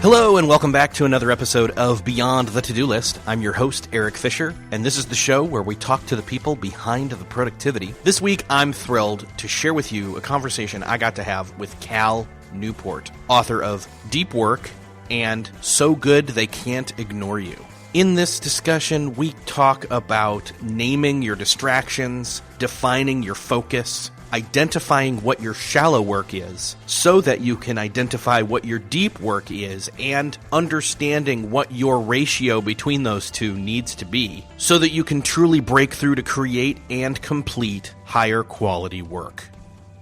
Hello and welcome back to another episode of Beyond the To-Do List. I'm your host, Eric Fisher, and this is the show where we talk to the people behind the productivity. This week, I'm thrilled to share with you a conversation I got to have with Cal Newport, author of Deep Work and So Good They Can't Ignore You. In this discussion, we talk about naming your distractions, defining your focus, identifying what your shallow work is so that you can identify what your deep work is, and understanding what your ratio between those two needs to be so that you can truly break through to create and complete higher quality work.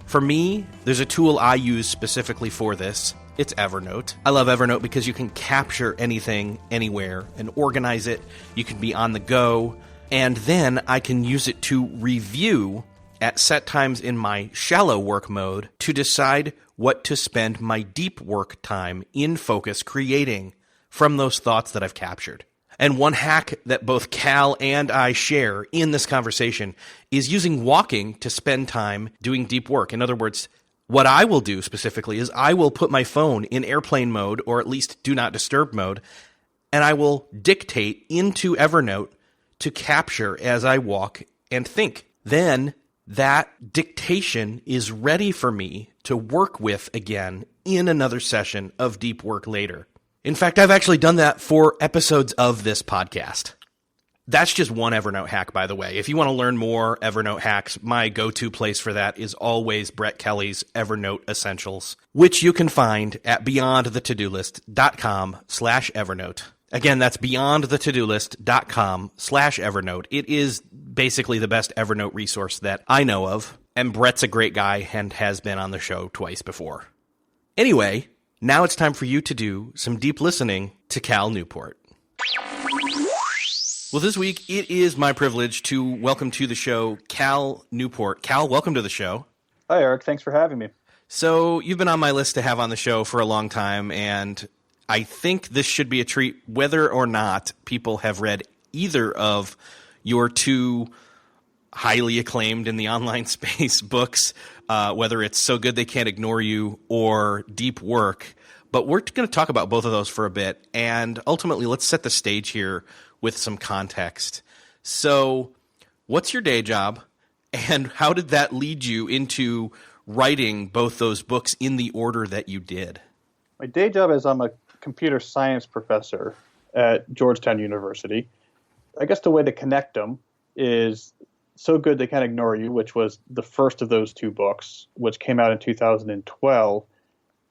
For me, there's a tool I use specifically for this. It's Evernote. I love Evernote because you can capture anything, anywhere, and organize it. You can be on the go, and then I can use it to review at set times in my shallow work mode to decide what to spend my deep work time in focus creating from those thoughts that I've captured. And one hack that both Cal and I share in this conversation is using walking to spend time doing deep work. In other words, what I will do specifically is I will put my phone in airplane mode, or at least do not disturb mode, and I will dictate into Evernote to capture as I walk and think. Then that dictation is ready for me to work with again in another session of deep work later. In fact, I've actually done that for episodes of this podcast. That's just one Evernote hack, by the way. If you want to learn more Evernote hacks, my go-to place for that is always Brett Kelly's Evernote Essentials, which you can find at beyondthetodolist.com/Evernote. Again, that's beyondthetodolist.com/Evernote. It is basically the best Evernote resource that I know of, and Brett's a great guy and has been on the show twice before. Anyway, now it's time for you to do some deep listening to Cal Newport. Well, this week, it is my privilege to welcome to the show Cal Newport. Cal, welcome to the show. Hi, Eric. Thanks for having me. So you've been on my list to have on the show for a long time, and I think this should be a treat whether or not people have read either of your two highly acclaimed in the online space books, whether it's So Good They Can't Ignore You or Deep Work. But we're going to talk about both of those for a bit, and ultimately let's set the stage here with some context. So what's your day job, and how did that lead you into writing both those books in the order that you did? My day job is I'm a computer science professor at Georgetown University. I guess the way to connect them is So Good They Can't Ignore You, which was the first of those two books, which came out in 2012.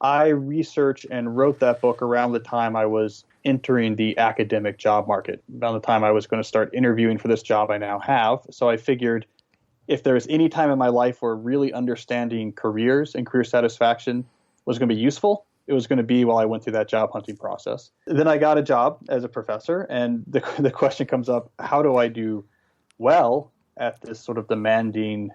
I researched and wrote that book around the time I was entering the academic job market, around the time I was going to start interviewing for this job I now have. So I figured if there was any time in my life where really understanding careers and career satisfaction was going to be useful, it was going to be while I went through that job hunting process. Then I got a job as a professor, and the question comes up, how do I do well at this sort of demanding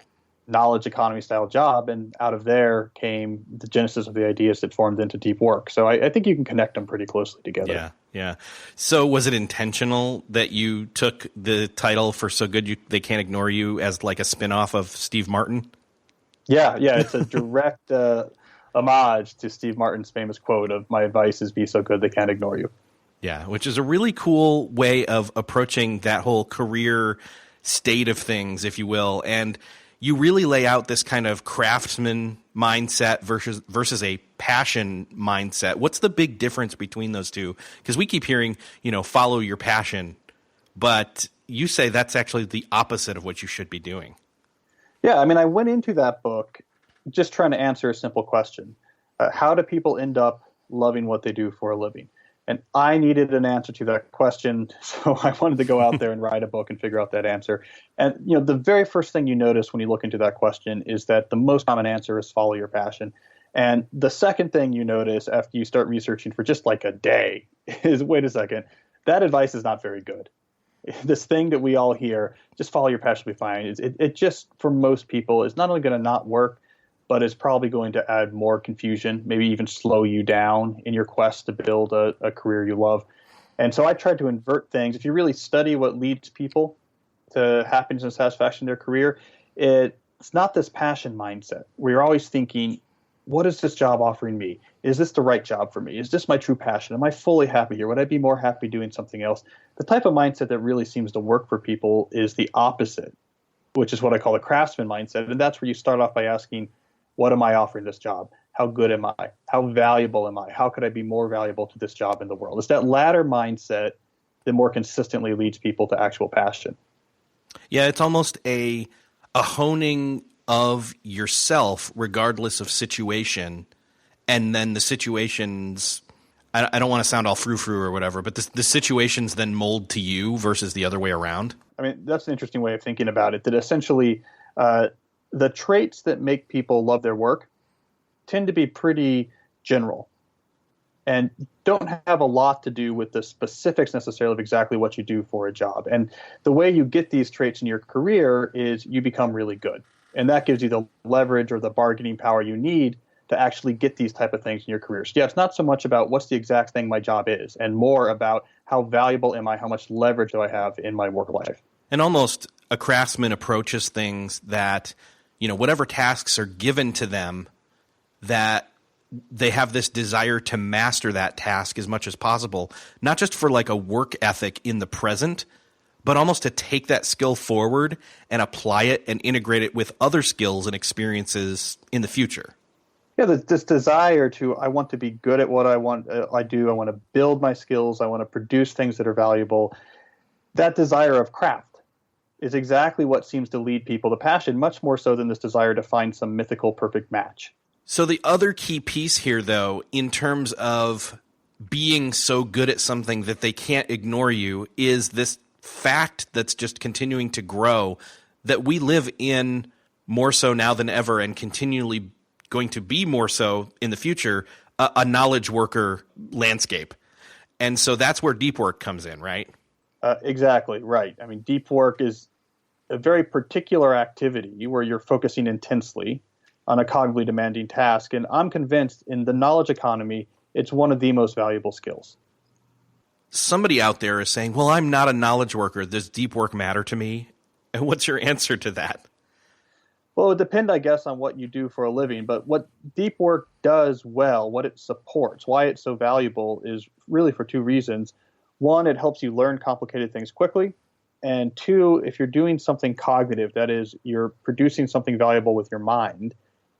knowledge economy style job? And out of there came the genesis of the ideas that formed into Deep Work. So I think you can connect them pretty closely together. Yeah. So was it intentional that you took the title for So Good They Can't Ignore You as like a spinoff of Steve Martin? Yeah. It's a direct homage to Steve Martin's famous quote of "My advice is be so good they can't ignore you." Yeah, which is a really cool way of approaching that whole career state of things, if you will. And you really lay out this kind of craftsman mindset versus a passion mindset. What's the big difference between those two? Because we keep hearing, follow your passion, but you say that's actually the opposite of what you should be doing. Yeah, I went into that book just trying to answer a simple question. How do people end up loving what they do for a living? And I needed an answer to that question, so I wanted to go out there and write a book and figure out that answer. And the very first thing you notice when you look into that question is that the most common answer is follow your passion. And the second thing you notice after you start researching for just like a day is, wait a second, that advice is not very good. This thing that we all hear, just follow your passion, will be fine. It just, for most people, is not only going to not work, but it's probably going to add more confusion, maybe even slow you down in your quest to build a career you love. And so I tried to invert things. If you really study what leads people to happiness and satisfaction in their career, it's not this passion mindset where you're always thinking, what is this job offering me? Is this the right job for me? Is this my true passion? Am I fully happy here? Would I be more happy doing something else? The type of mindset that really seems to work for people is the opposite, which is what I call the craftsman mindset. And that's where you start off by asking, what am I offering this job? How good am I? How valuable am I? How could I be more valuable to this job in the world? It's that latter mindset that more consistently leads people to actual passion. Yeah, it's almost a honing of yourself regardless of situation, and then the situations, I don't want to sound all frou-frou or whatever, but the situations then mold to you versus the other way around. I mean, that's an interesting way of thinking about it, that essentially the traits that make people love their work tend to be pretty general and don't have a lot to do with the specifics necessarily of exactly what you do for a job. And the way you get these traits in your career is you become really good. And that gives you the leverage or the bargaining power you need to actually get these type of things in your career. So yeah, it's not so much about what's the exact thing my job is, and more about how valuable am I, how much leverage do I have in my work life. And almost a craftsman approaches things that, whatever tasks are given to them, that they have this desire to master that task as much as possible, not just for like a work ethic in the present, but almost to take that skill forward and apply it and integrate it with other skills and experiences in the future. Yeah, this desire to, I want to be good at what I want I want to build my skills, I want to produce things that are valuable. That desire of craft is exactly what seems to lead people to passion, much more so than this desire to find some mythical perfect match. So the other key piece here, though, in terms of being so good at something that they can't ignore you, is this fact that's just continuing to grow, that we live in more so now than ever and continually going to be more so in the future, a knowledge worker landscape. And so that's where deep work comes in, right? Exactly, right. I mean, deep work is a very particular activity where you're focusing intensely on a cognitively demanding task. And I'm convinced in the knowledge economy, it's one of the most valuable skills. Somebody out there is saying, well, I'm not a knowledge worker. Does deep work matter to me? And what's your answer to that? Well, it would depend, I guess, on what you do for a living. But what deep work does well, what it supports, why it's so valuable is really for two reasons. One, it helps you learn complicated things quickly. And two, if you're doing something cognitive, that is, you're producing something valuable with your mind,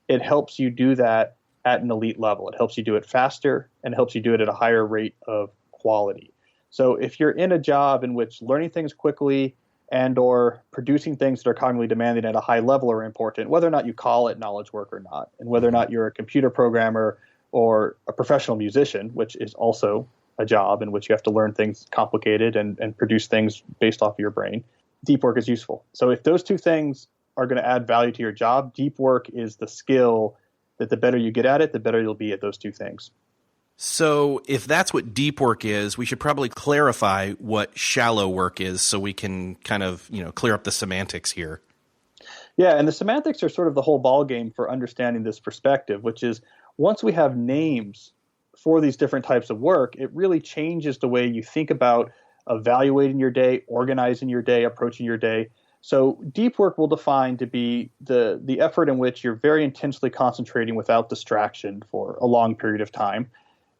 it helps you do that at an elite level. It helps you do it faster and helps you do it at a higher rate of quality. So if you're in a job in which learning things quickly and or producing things that are cognitively demanding at a high level are important, whether or not you call it knowledge work or not, and whether or not you're a computer programmer or a professional musician, which is also a job in which you have to learn things complicated and produce things based off of your brain, deep work is useful. So if those two things are going to add value to your job, deep work is the skill that the better you get at it, the better you'll be at those two things. So if that's what deep work is, we should probably clarify what shallow work is so we can kind of, clear up the semantics here. Yeah, and the semantics are sort of the whole ballgame for understanding this perspective, which is once we have names for these different types of work, it really changes the way you think about evaluating your day, organizing your day, approaching your day. So deep work will define to be the effort in which you're very intensely concentrating without distraction for a long period of time.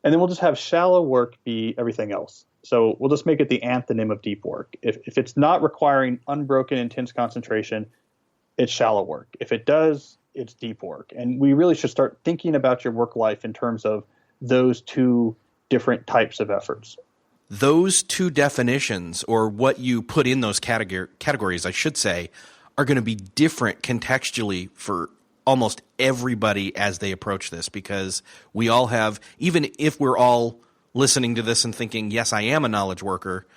And then we'll just have shallow work be everything else. So we'll just make it the antonym of deep work. If it's not requiring unbroken, intense concentration, it's shallow work. If it does, it's deep work. And we really should start thinking about your work life in terms of those two different types of efforts. Those two definitions, or what you put in those categories, I should say, are going to be different contextually for almost everybody as they approach this, because we all have, even if we're all listening to this and thinking, yes, I am a knowledge worker,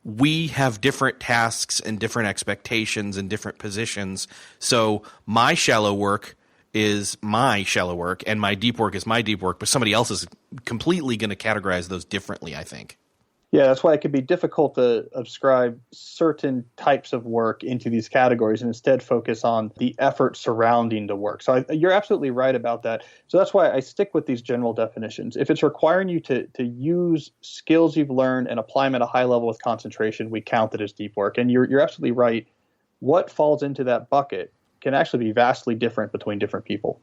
we have different tasks and different expectations and different positions. So my shallow work is my shallow work and my deep work is my deep work, but somebody else is completely going to categorize those differently, I think. Yeah, that's why it can be difficult to ascribe certain types of work into these categories and instead focus on the effort surrounding the work. So you're absolutely right about that. So that's why I stick with these general definitions. If it's requiring you to use skills you've learned and apply them at a high level with concentration, we count it as deep work. And you're absolutely right. What falls into that bucket can actually be vastly different between different people.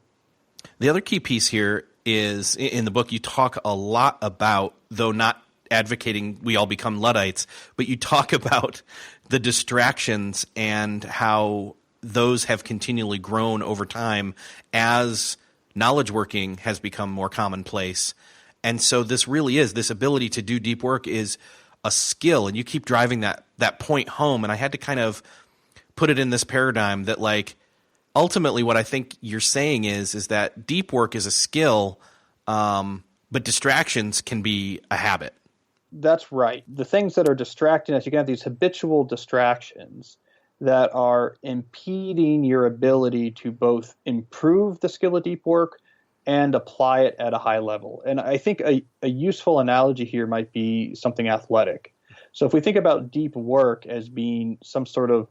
The other key piece here is in the book, you talk a lot about, though not advocating we all become Luddites, but you talk about the distractions and how those have continually grown over time as knowledge working has become more commonplace. And so this really is, this ability to do deep work is a skill, and you keep driving that point home. And I had to kind of put it in this paradigm that, like, ultimately what I think you're saying is that deep work is a skill, but distractions can be a habit. That's right. The things that are distracting us, you can have these habitual distractions that are impeding your ability to both improve the skill of deep work and apply it at a high level. And I think a useful analogy here might be something athletic. So if we think about deep work as being some sort of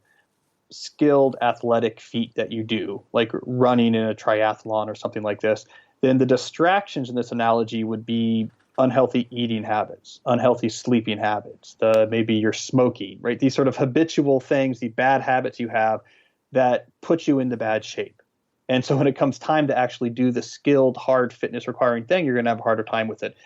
skilled athletic feat that you do, like running in a triathlon or something like this, then the distractions in this analogy would be unhealthy eating habits, unhealthy sleeping habits, maybe you're smoking, right? These sort of habitual things, the bad habits you have that put you into bad shape. And so when it comes time to actually do the skilled, hard fitness requiring thing, you're going to have a harder time with it.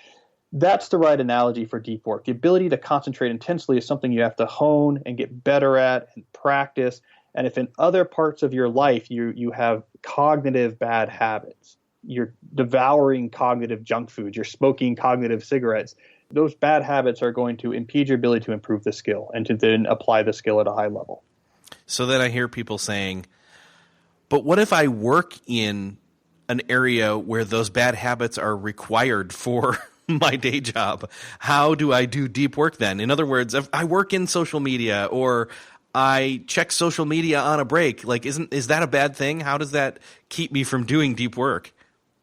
That's the right analogy for deep work. The ability to concentrate intensely is something you have to hone and get better at and practice. And if in other parts of your life you have cognitive bad habits, you're devouring cognitive junk foods, you're smoking cognitive cigarettes, those bad habits are going to impede your ability to improve the skill and to then apply the skill at a high level. So then I hear people saying, but what if I work in an area where those bad habits are required for my day job? How do I do deep work then? In other words, if I work in social media or I check social media on a break, like is that a bad thing? How does that keep me from doing deep work?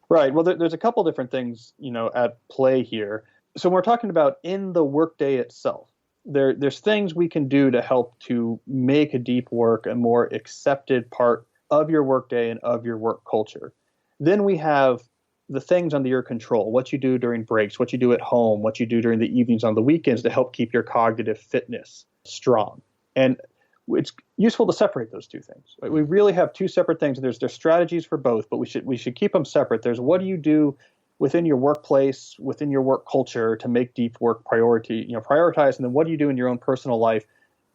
Right. Well, there's a couple different things, at play here. So when we're talking about in the workday itself, there's things we can do to help to make a deep work a more accepted part of your workday and of your work culture. Then we have the things under your control, what you do during breaks, what you do at home, what you do during the evenings on the weekends to help keep your cognitive fitness strong. And it's useful to separate those two things. Right? We really have two separate things. There's strategies for both, but we should keep them separate. There's what do you do within your workplace, within your work culture to make deep work prioritize, and then what do you do in your own personal life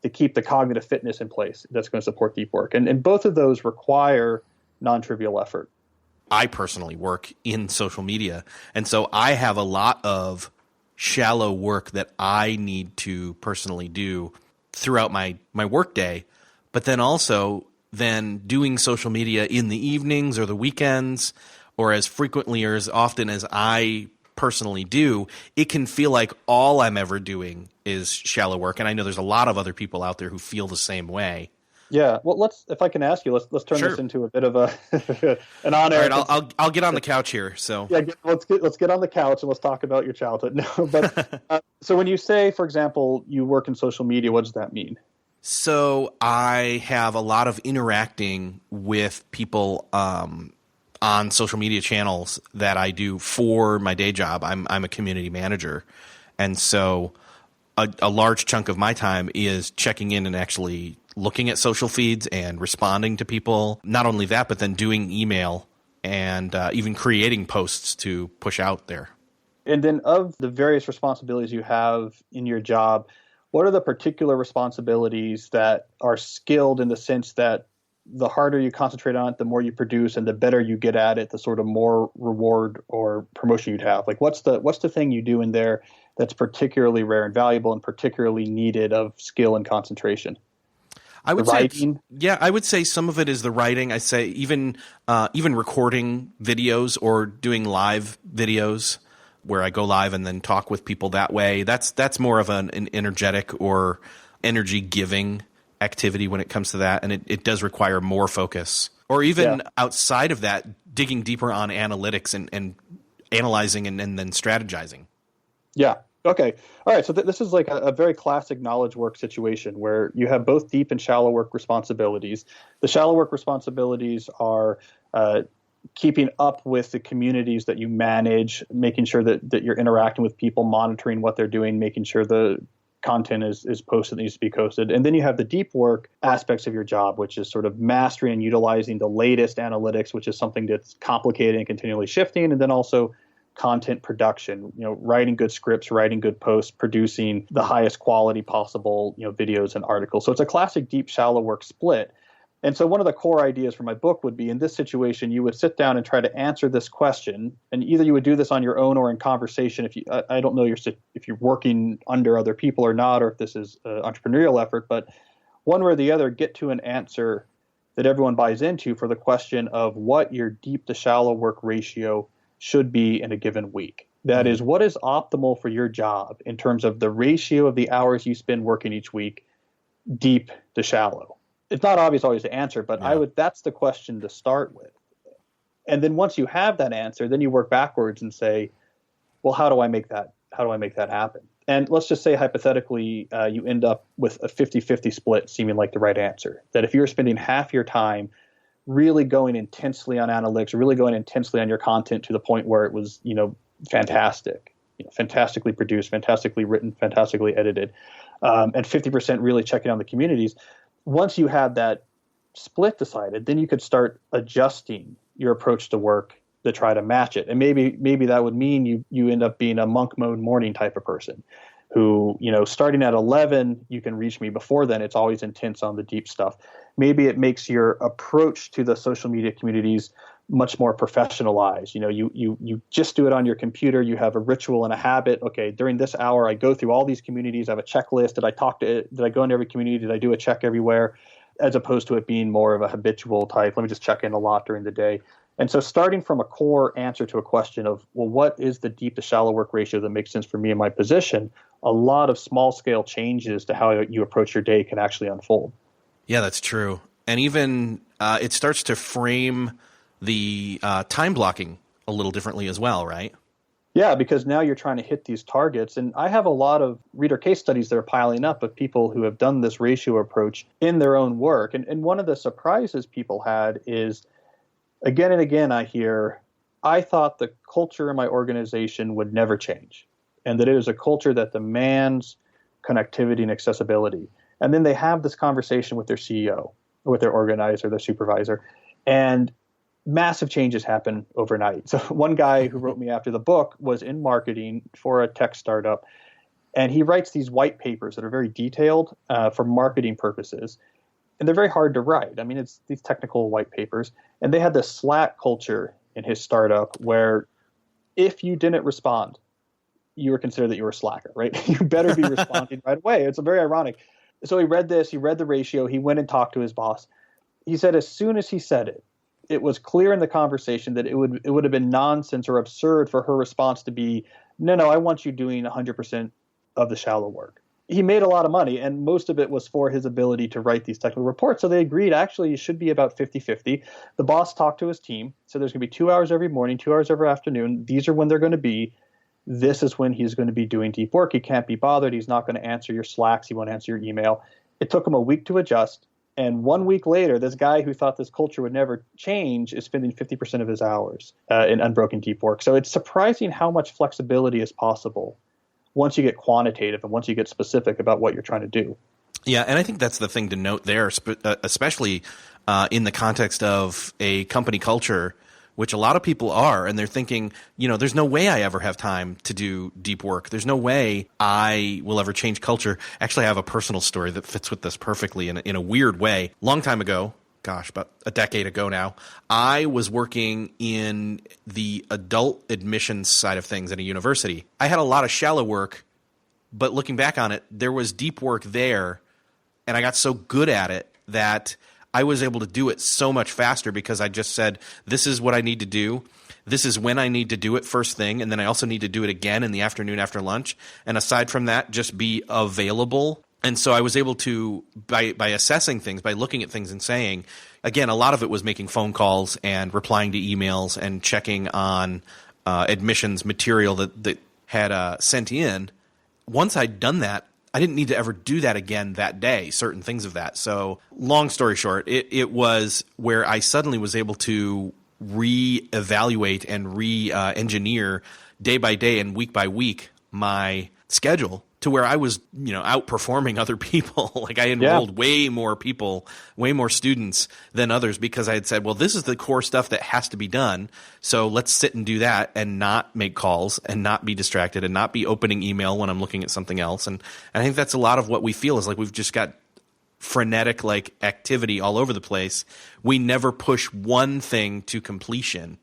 to keep the cognitive fitness in place that's going to support deep work. And both of those require non-trivial effort. I personally work in social media, and so I have a lot of shallow work that I need to personally do throughout my work day, but then also doing social media in the evenings or the weekends or as frequently or as often as I personally do, it can feel like all I'm ever doing is shallow work. And I know there's a lot of other people out there who feel the same way. Yeah. Well, if I can ask you, let's turn this into a bit of an on-air. All right, I'll get on the couch here. So yeah, let's get on the couch and let's talk about your childhood. No, but so when you say, for example, you work in social media, what does that mean? So I have a lot of interacting with people on social media channels that I do for my day job. I'm a community manager, and so a large chunk of my time is checking in and actually looking at social feeds and responding to people. Not only that, but then doing email and even creating posts to push out there. And then of the various responsibilities you have in your job, what are the particular responsibilities that are skilled in the sense that the harder you concentrate on it, the more you produce, and the better you get at it, the sort of more reward or promotion you'd have? Like, what's the thing you do in there that's particularly rare and valuable and particularly needed of skill and concentration? I would say some of it is the writing. I say even recording videos or doing live videos where I go live and then talk with people that way. That's more of an energetic or energy giving activity when it comes to that, and it does require more focus. Or even outside of that, digging deeper on analytics and analyzing and then strategizing. Yeah. Okay. All right. So this is like a very classic knowledge work situation where you have both deep and shallow work responsibilities. The shallow work responsibilities are keeping up with the communities that you manage, making sure that you're interacting with people, monitoring what they're doing, making sure the content is posted that needs to be posted. And then you have the deep work aspects of your job, which is sort of mastering and utilizing the latest analytics, which is something that's complicated and continually shifting. And then also content production, writing good scripts, writing good posts, producing the highest quality possible, videos and articles. So it's a classic deep, shallow work split. And so one of the core ideas for my book would be, in this situation, you would sit down and try to answer this question. And either you would do this on your own or in conversation. I don't know if you're working under other people or not, or if this is an entrepreneurial effort, but one way or the other, get to an answer that everyone buys into for the question of what your deep to shallow work ratio should be in a given week. That is, what is optimal for your job in terms of the ratio of the hours you spend working each week, deep to shallow. It's not obvious always to answer, but that's the question to start with. And then once you have that answer, then you work backwards and say, well, how do I make that happen? And let's just say hypothetically, you end up with a 50-50 split seeming like the right answer. That if you're spending half your time really going intensely on analytics, really going intensely on your content to the point where it was, fantastic, fantastically produced, fantastically written, fantastically edited, and 50% really checking on the communities. Once you had that split decided, then you could start adjusting your approach to work to try to match it. And maybe that would mean you end up being a monk mode morning type of person who, starting at 11, you can reach me. Before then, it's always intense on the deep stuff. Maybe it makes your approach to the social media communities much more professionalized. You just do it on your computer. You have a ritual and a habit. Okay, during this hour, I go through all these communities. I have a checklist. Did I go into every community? Did I do a check everywhere? As opposed to it being more of a habitual type. Let me just check in a lot during the day. And so starting from a core answer to a question of, well, what is the deep to shallow work ratio that makes sense for me in my position? A lot of small scale changes to how you approach your day can actually unfold. Yeah, that's true. And even it starts to frame the time blocking a little differently as well, right? Yeah, because now you're trying to hit these targets. And I have a lot of reader case studies that are piling up of people who have done this ratio approach in their own work. And one of the surprises people had is, again and again, I thought the culture in my organization would never change, and that it is a culture that demands connectivity and accessibility. And then they have this conversation with their CEO, or with their organizer, their supervisor, and massive changes happen overnight. So one guy who wrote me after the book was in marketing for a tech startup, and he writes these white papers that are very detailed for marketing purposes. And they're very hard to write. I mean, it's these technical white papers. And they had this Slack culture in his startup where if you didn't respond, you were considered that you were a slacker, right? You better be responding right away. It's very ironic. So he read this, he read the ratio, he went and talked to his boss. He said as soon as he said it, it was clear in the conversation that it would have been nonsense or absurd for her response to be, no, I want you doing 100% of the shallow work. He made a lot of money, and most of it was for his ability to write these technical reports. So they agreed, actually, it should be about 50-50. The boss talked to his team. So there's going to be 2 hours every morning, 2 hours every afternoon. These are when they're going to be. This is when he's going to be doing deep work. He can't be bothered. He's not going to answer your Slacks. He won't answer your email. It took him a week to adjust. And 1 week later, this guy who thought this culture would never change is spending 50% of his hours in unbroken deep work. So it's surprising how much flexibility is possible once you get quantitative and once you get specific about what you're trying to do. Yeah, and I think that's the thing to note there, especially in the context of a company culture, which a lot of people are, and they're thinking, there's no way I ever have time to do deep work. There's no way I will ever change culture. Actually, I have a personal story that fits with this perfectly in a weird way. Long time ago, about a decade ago now, I was working in the adult admissions side of things at a university. I had a lot of shallow work, but looking back on it, there was deep work there, and I got so good at it that I was able to do it so much faster because I just said, this is what I need to do. This is when I need to do it first thing, and then I also need to do it again in the afternoon after lunch. And aside from that, just be available. And so I was able to, by assessing things, by looking at things and saying, again, a lot of it was making phone calls and replying to emails and checking on admissions material that had sent in. Once I'd done that, I didn't need to ever do that again that day, certain things of that. So long story short, it was where I suddenly was able to re-evaluate and re-engineer day by day and week by week my schedule to where I was, outperforming other people. Like I enrolled way more people, way more students than others because I had said, well, this is the core stuff that has to be done. So let's sit and do that and not make calls and not be distracted and not be opening email when I'm looking at something else. And I think that's a lot of what we feel is like we've just got frenetic like activity all over the place. We never push one thing to completion.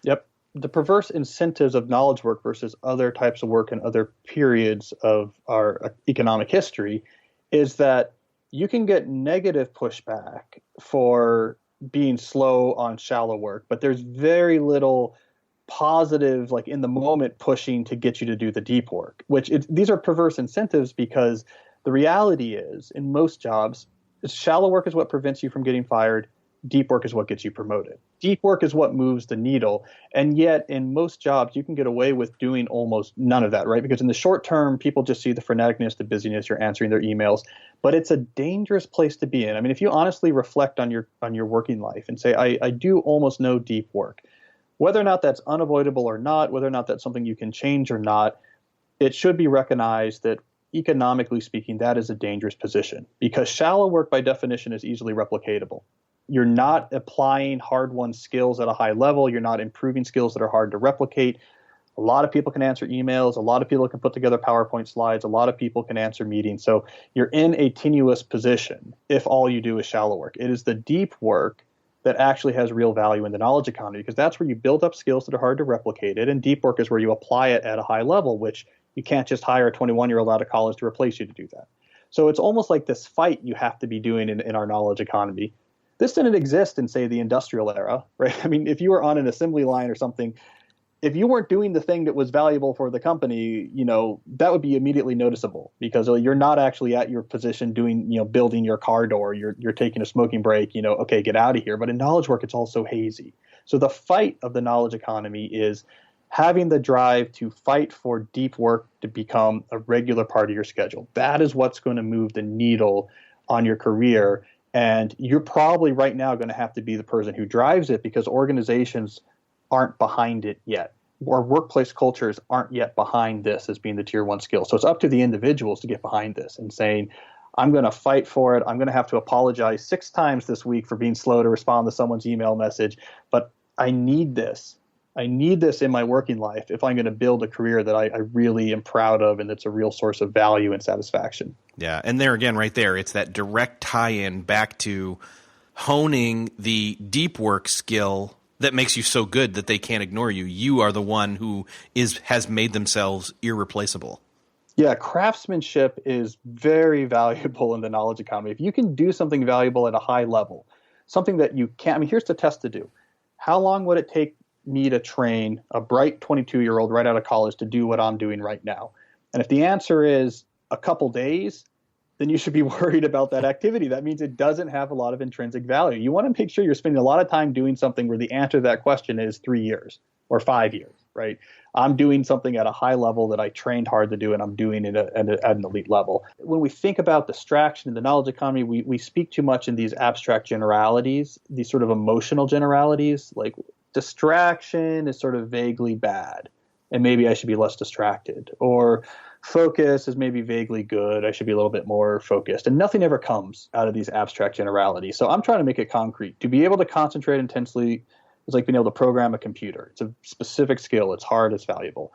Yep. The perverse incentives of knowledge work versus other types of work in other periods of our economic history is that you can get negative pushback for being slow on shallow work, but there's very little positive, like in the moment pushing to get you to do the deep work, these are perverse incentives because the reality is in most jobs, shallow work is what prevents you from getting fired. Deep work is what gets you promoted. Deep work is what moves the needle. And yet in most jobs, you can get away with doing almost none of that, right? Because in the short term, people just see the freneticness, the busyness, you're answering their emails. But it's a dangerous place to be in. I mean, if you honestly reflect on your working life and say, I do almost no deep work, whether or not that's unavoidable or not, whether or not that's something you can change or not, it should be recognized that economically speaking, that is a dangerous position because shallow work by definition is easily replicatable. You're not applying hard-won skills at a high level. You're not improving skills that are hard to replicate. A lot of people can answer emails. A lot of people can put together PowerPoint slides. A lot of people can answer meetings. So you're in a tenuous position if all you do is shallow work. It is the deep work that actually has real value in the knowledge economy because that's where you build up skills that are hard to replicate. And deep work is where you apply it at a high level, which you can't just hire a 21-year-old out of college to replace you to do that. So it's almost like this fight you have to be doing in our knowledge economy. This didn't exist in, say, the industrial era, right? I mean, if you were on an assembly line or something, if you weren't doing the thing that was valuable for the company, that would be immediately noticeable because you're not actually at your position doing, building your car door. You're taking a smoking break, okay, get out of here. But in knowledge work, it's all so hazy. So the fight of the knowledge economy is having the drive to fight for deep work to become a regular part of your schedule. That is what's going to move the needle on your career. And you're probably right now going to have to be the person who drives it because organizations aren't behind it yet. Or workplace cultures aren't yet behind this as being the tier one skill. So it's up to the individuals to get behind this and saying, I'm going to fight for it. I'm going to have to apologize 6 times this week for being slow to respond to someone's email message. But I need this. I need this in my working life if I'm going to build a career that I really am proud of and that's a real source of value and satisfaction. Yeah, and there again, right there, it's that direct tie-in back to honing the deep work skill that makes you so good that they can't ignore you. You are the one who has made themselves irreplaceable. Yeah, craftsmanship is very valuable in the knowledge economy. If you can do something valuable at a high level, something that you can't, I mean, here's the test to do. How long would it take me to train a bright 22-year-old right out of college to do what I'm doing right now? And if the answer is a couple days, then you should be worried about that activity. That means it doesn't have a lot of intrinsic value. You want to make sure you're spending a lot of time doing something where the answer to that question is 3 years or 5 years, right? I'm doing something at a high level that I trained hard to do, and I'm doing it at an elite level. When we think about distraction in the knowledge economy, we speak too much in these abstract generalities, these sort of emotional generalities, like distraction is sort of vaguely bad, and maybe I should be less distracted. Or focus is maybe vaguely good. I should be a little bit more focused. And nothing ever comes out of these abstract generalities. So I'm trying to make it concrete. To be able to concentrate intensely is like being able to program a computer. It's a specific skill. It's hard. It's valuable.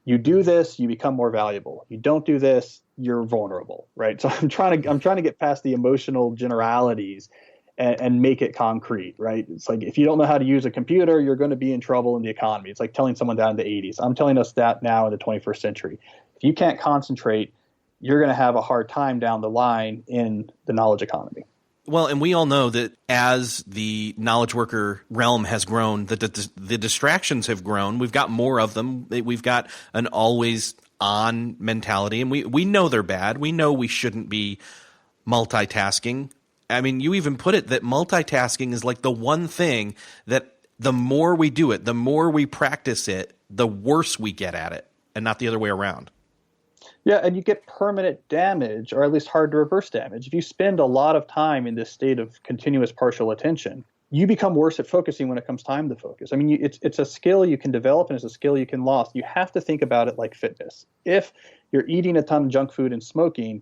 You do this, you become more valuable. You don't do this, you're vulnerable, right? So I'm trying to get past the emotional generalities and make it concrete, right? It's like if you don't know how to use a computer, you're going to be in trouble in the economy. It's like telling someone down in the 80s. I'm telling us that now in the 21st century. If you can't concentrate, you're going to have a hard time down the line in the knowledge economy. Well, and we all know that as the knowledge worker realm has grown, that the distractions have grown. We've got more of them. We've got an always on mentality, and we know they're bad. We know we shouldn't be multitasking. I mean, you even put it that multitasking is like the one thing that the more we do it, the more we practice it, the worse we get at it, and not the other way around. Yeah, and you get permanent damage, or at least hard to reverse damage. If you spend a lot of time in this state of continuous partial attention, you become worse at focusing when it comes time to focus. I mean, it's a skill you can develop and it's a skill you can lose. You have to think about it like fitness. If you're eating a ton of junk food and smoking,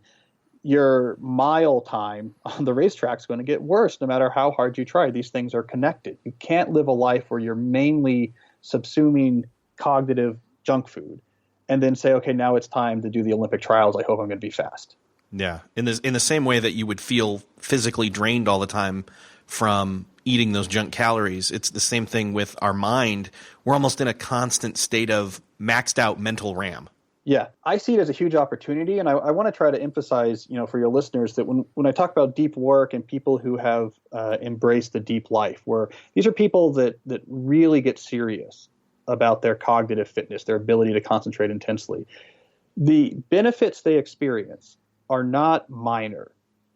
your mile time on the racetrack is going to get worse no matter how hard you try. These things are connected. You can't live a life where you're mainly subsuming cognitive junk food and then say, okay, now it's time to do the Olympic trials. I hope I'm going to be fast. Yeah. In the same way that you would feel physically drained all the time from eating those junk calories, it's the same thing with our mind. We're almost in a constant state of maxed out mental RAM. Yeah, I see it as a huge opportunity, and I want to try to emphasize, for your listeners that when I talk about deep work and people who have embraced the deep life, where these are people that really get serious about their cognitive fitness, their ability to concentrate intensely, the benefits they experience are not minor.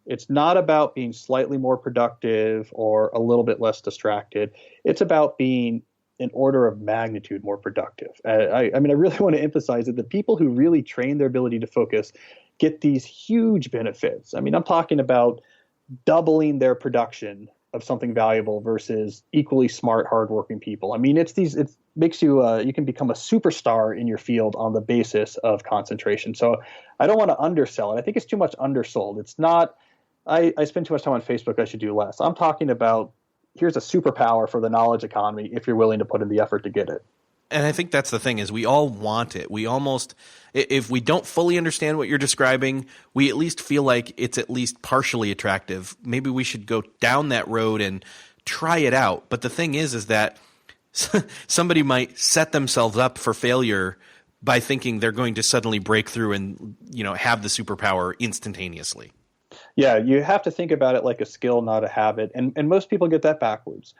It's not about being slightly more productive or a little bit less distracted. It's about being an order of magnitude more productive. I really want to emphasize that the people who really train their ability to focus get these huge benefits. I mean, I'm talking about doubling their production of something valuable versus equally smart, hardworking people. I mean, it makes you, you can become a superstar in your field on the basis of concentration. So I don't want to undersell it. I think it's too much undersold. It's not, I spend too much time on Facebook. I should do less. I'm talking about, here's a superpower for the knowledge economy if you're willing to put in the effort to get it. And I think that's the thing is we all want it. We almost, if we don't fully understand what you're describing, we at least feel like it's at least partially attractive. Maybe we should go down that road and try it out. But the thing is that somebody might set themselves up for failure by thinking they're going to suddenly break through and, have the superpower instantaneously. Yeah, you have to think about it like a skill, not a habit. And most people get that backwards.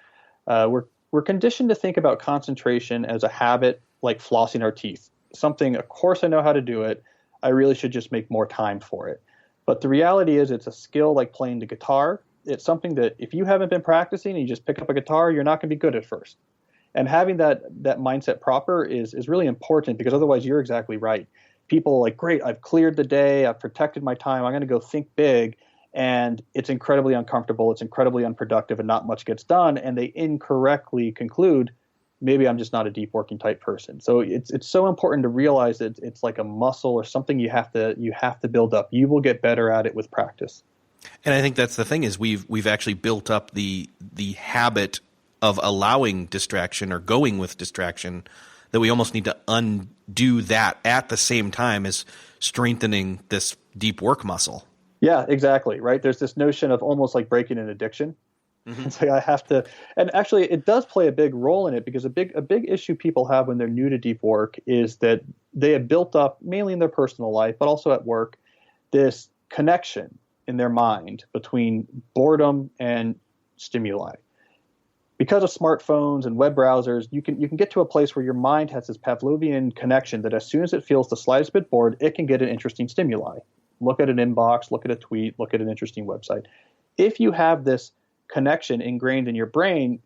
We're conditioned to think about concentration as a habit, like flossing our teeth. Something, of course, I know how to do it. I really should just make more time for it. But the reality is it's a skill like playing the guitar. It's something that if you haven't been practicing and you just pick up a guitar, you're not going to be good at first. And having that mindset proper is really important because otherwise you're exactly right. People are like, great, I've cleared the day, I've protected my time, I'm going to go think big. And it's incredibly uncomfortable, it's incredibly unproductive, and not much gets done. And they incorrectly conclude, maybe I'm just not a deep working type person. So it's so important to realize that it's like a muscle or something you have to build up. You will get better at it with practice. And I think that's the thing is we've actually built up the habit of allowing distraction or going with distraction that we almost need to undo that at the same time as strengthening this deep work muscle. Yeah, exactly. Right. There's this notion of almost like breaking an addiction. Mm-hmm. It's like I have to, and actually it does play a big role in it because a big issue people have when they're new to deep work is that they have built up mainly in their personal life, but also at work, this connection in their mind between boredom and stimuli. Because of smartphones and web browsers, you can get to a place where your mind has this Pavlovian connection that as soon as it feels the slightest bit bored, it can get an interesting stimuli. Look at an inbox, look at a tweet, look at an interesting website. If you have this connection ingrained in your brain,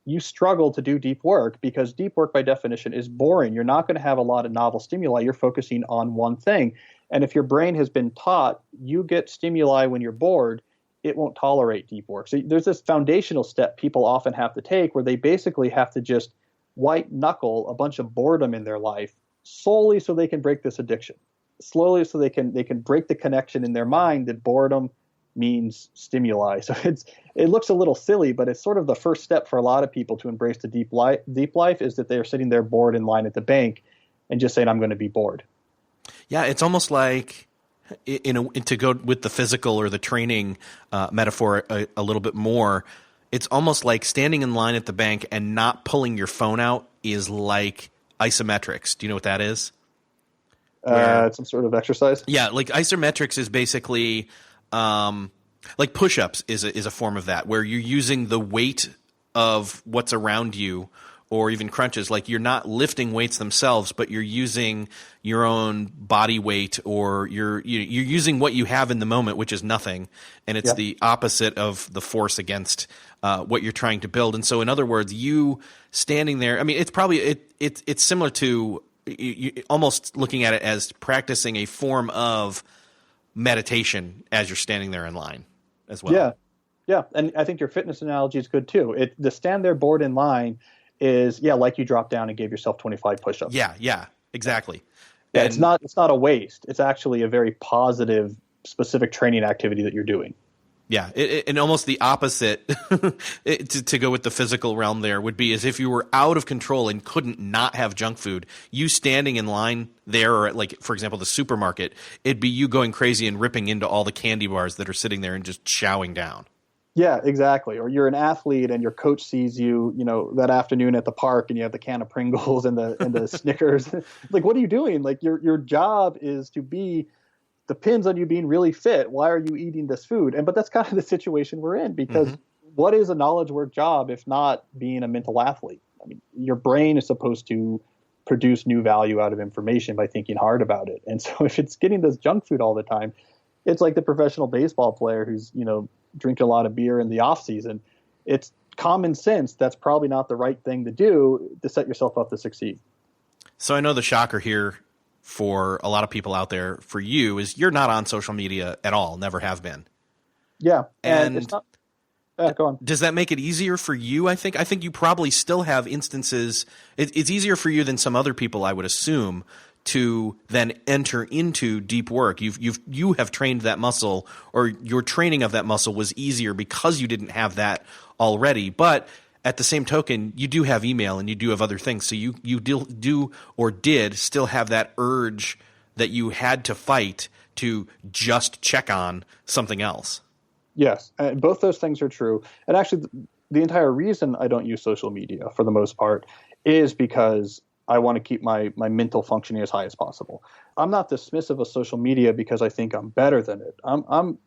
you struggle to do deep work because deep work by definition is boring. You're not going to have a lot of novel stimuli. You're focusing on one thing. And if your brain has been taught you get stimuli when you're bored, it won't tolerate deep work. So there's this foundational step people often have to take where they basically have to just white knuckle a bunch of boredom in their life solely so they can break this addiction. Slowly so they can break the connection in their mind that boredom means stimuli. So it looks a little silly, but it's sort of the first step for a lot of people to embrace the deep life is that they are sitting there bored in line at the bank and just saying, I'm going to be bored. Yeah, it's almost like to go with the physical or the training metaphor a little bit more, it's almost like standing in line at the bank and not pulling your phone out is like isometrics. Do you know what that is? Some sort of exercise? Yeah, like isometrics is basically like push-ups is a form of that, where you're using the weight of what's around you, or even crunches. Like you're not lifting weights themselves, but you're using your own body weight, or you're using what you have in the moment, which is nothing, and it's the opposite of the force against what you're trying to build. And so, in other words, you standing there. I mean, it's probably it's similar to. You almost looking at it as practicing a form of meditation as you're standing there in line as well. Yeah, and I think your fitness analogy is good too. The stand there bored in line is, like you dropped down and gave yourself 25 push-ups. Yeah, exactly. Yeah, And it's not a waste. It's actually a very positive, specific training activity that you're doing. yeah, and almost the opposite to go with the physical realm there would be as if you were out of control and couldn't not have junk food. You standing in line there, or at, like, for example, the supermarket, it'd be you going crazy and ripping into all the candy bars that are sitting there and just chowing down. Yeah, exactly. Or you're an athlete and your coach sees you, that afternoon at the park, and you have the can of Pringles and the Snickers. Like, what are you doing? Like, your job is to be depends on you being really fit. Why are you eating this food? But that's kind of the situation we're in, because what is a knowledge work job if not being a mental athlete? I mean, your brain is supposed to produce new value out of information by thinking hard about it. And so if it's getting this junk food all the time, it's like the professional baseball player who's, drinking a lot of beer in the off season. It's common sense. That's probably not the right thing to do to set yourself up to succeed. So I know the shocker here for a lot of people out there, for you, is you're not on social media at all, never have been. Yeah. And it's not, go on. Does that make it easier for you? I think you probably still have instances. It's easier for you than some other people, I would assume, to then enter into deep work. You have trained that muscle, or your training of that muscle was easier because you didn't have that already. But at the same token, you do have email and you do have other things. So you did still have that urge that you had to fight to just check on something else. Yes, both those things are true. And actually, the entire reason I don't use social media for the most part is because I want to keep my mental functioning as high as possible. I'm not dismissive of social media because I think I'm better than it. I'm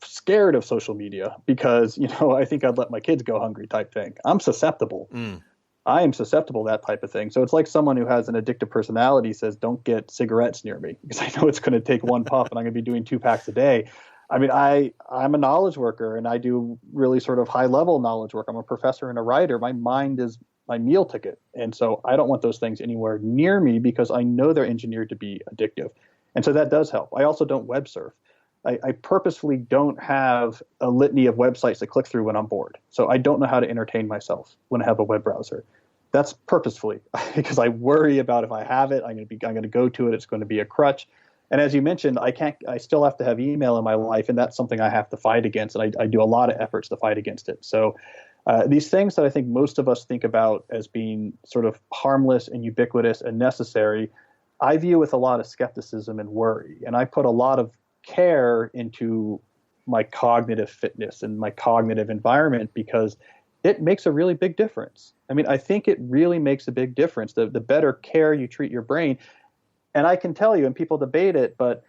scared of social media because, I think I'd let my kids go hungry type thing. I'm susceptible. I am susceptible to that type of thing. So it's like someone who has an addictive personality says, don't get cigarettes near me because I know it's going to take one puff and I'm going to be doing 2 packs a day. I mean, I'm a knowledge worker and I do really sort of high level knowledge work. I'm a professor and a writer. My mind is my meal ticket. And so I don't want those things anywhere near me because I know they're engineered to be addictive. And so that does help. I also don't web surf. I purposefully don't have a litany of websites to click through when I'm bored. So I don't know how to entertain myself when I have a web browser. That's purposefully because I worry about if I have it, I'm going to go to it. It's going to be a crutch. And as you mentioned, I still have to have email in my life, and that's something I have to fight against. And I do a lot of efforts to fight against it. So these things that I think most of us think about as being sort of harmless and ubiquitous and necessary, I view with a lot of skepticism and worry. And I put a lot of care into my cognitive fitness and my cognitive environment because it makes a really big difference. I mean, I think it really makes a big difference. The better care you treat your brain. And I can tell you, and people debate it, but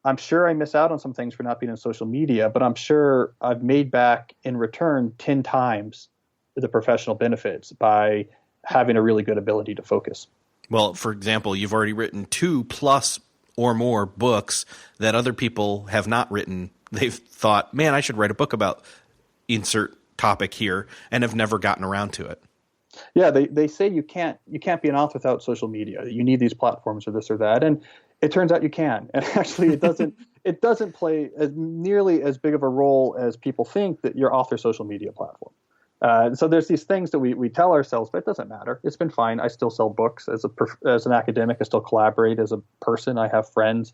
I'm sure I miss out on some things for not being on social media, but I'm sure I've made back in return 10 times the professional benefits by having a really good ability to focus. Well, for example, you've already written 2+ or more books that other people have not written. They've thought, man, I should write a book about insert topic here, and have never gotten around to it. Yeah, they say you can't be an author without social media. You need these platforms or this or that, and it turns out you can. And actually, it doesn't play as nearly as big of a role as people think that your author social media platform. So there's these things that we tell ourselves, but it doesn't matter. It's been fine. I still sell books as an academic. I still collaborate as a person. I have friends.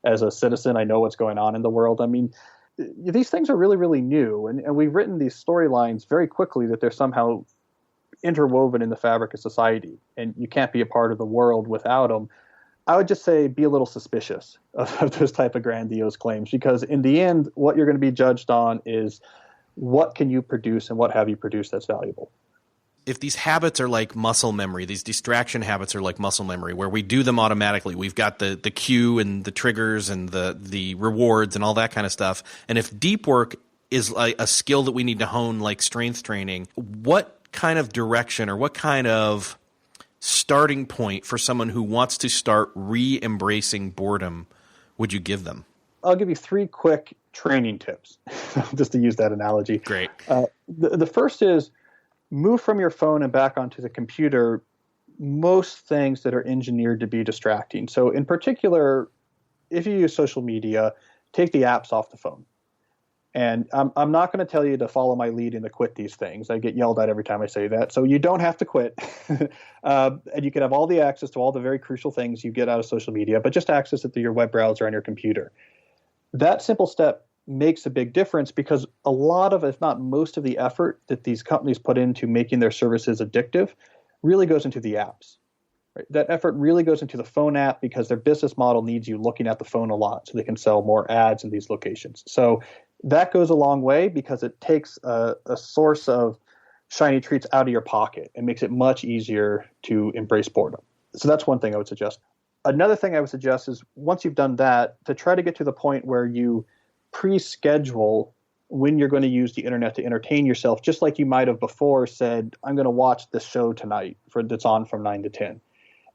As a citizen, I know what's going on in the world. I mean, these things are really, really new, and we've written these storylines very quickly that they're somehow interwoven in the fabric of society, and you can't be a part of the world without them. I would just say be a little suspicious of those type of grandiose claims, because in the end, what you're going to be judged on is what can you produce and what have you produced that's valuable. If these habits are like muscle memory, these distraction habits are like muscle memory, where we do them automatically. We've got the cue and the triggers and the rewards and all that kind of stuff. And if deep work is like a skill that we need to hone, like strength training, what kind of direction or what kind of starting point for someone who wants to start re-embracing boredom would you give them? I'll give you 3 quick training tips, just to use that analogy. Great. The first is move from your phone and back onto the computer most things that are engineered to be distracting. So in particular, if you use social media, take the apps off the phone. And I'm not going to tell you to follow my lead and to quit these things. I get yelled at every time I say that. So you don't have to quit. And you can have all the access to all the very crucial things you get out of social media, but just access it through your web browser on your computer. That simple step makes a big difference because a lot of, if not most of the effort that these companies put into making their services addictive really goes into the apps. Right? That effort really goes into the phone app because their business model needs you looking at the phone a lot so they can sell more ads in these locations. So that goes a long way because it takes a source of shiny treats out of your pocket and makes it much easier to embrace boredom. So that's one thing I would suggest. Another thing I would suggest is once you've done that, to try to get to the point where you pre-schedule when you're going to use the internet to entertain yourself, just like you might have before said, I'm going to watch this show tonight that's on from 9 to 10.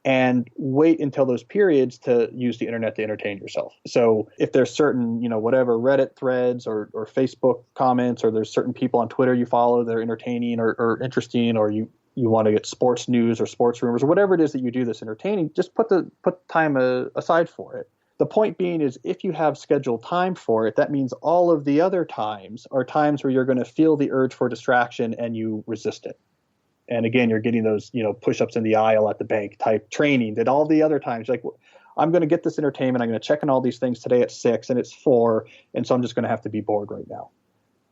And wait until those periods to use the internet to entertain yourself. So if there's certain, whatever Reddit threads or Facebook comments, or there's certain people on Twitter you follow that are entertaining or interesting, or you want to get sports news or sports rumors or whatever it is that you do that's entertaining, just put time aside for it. The point being is if you have scheduled time for it, that means all of the other times are times where you're going to feel the urge for distraction and you resist it. And again, you're getting those, push-ups in the aisle at the bank type training that all the other times, like, I'm going to get this entertainment. I'm going to check on all these things today at 6 and it's 4. And so I'm just going to have to be bored right now.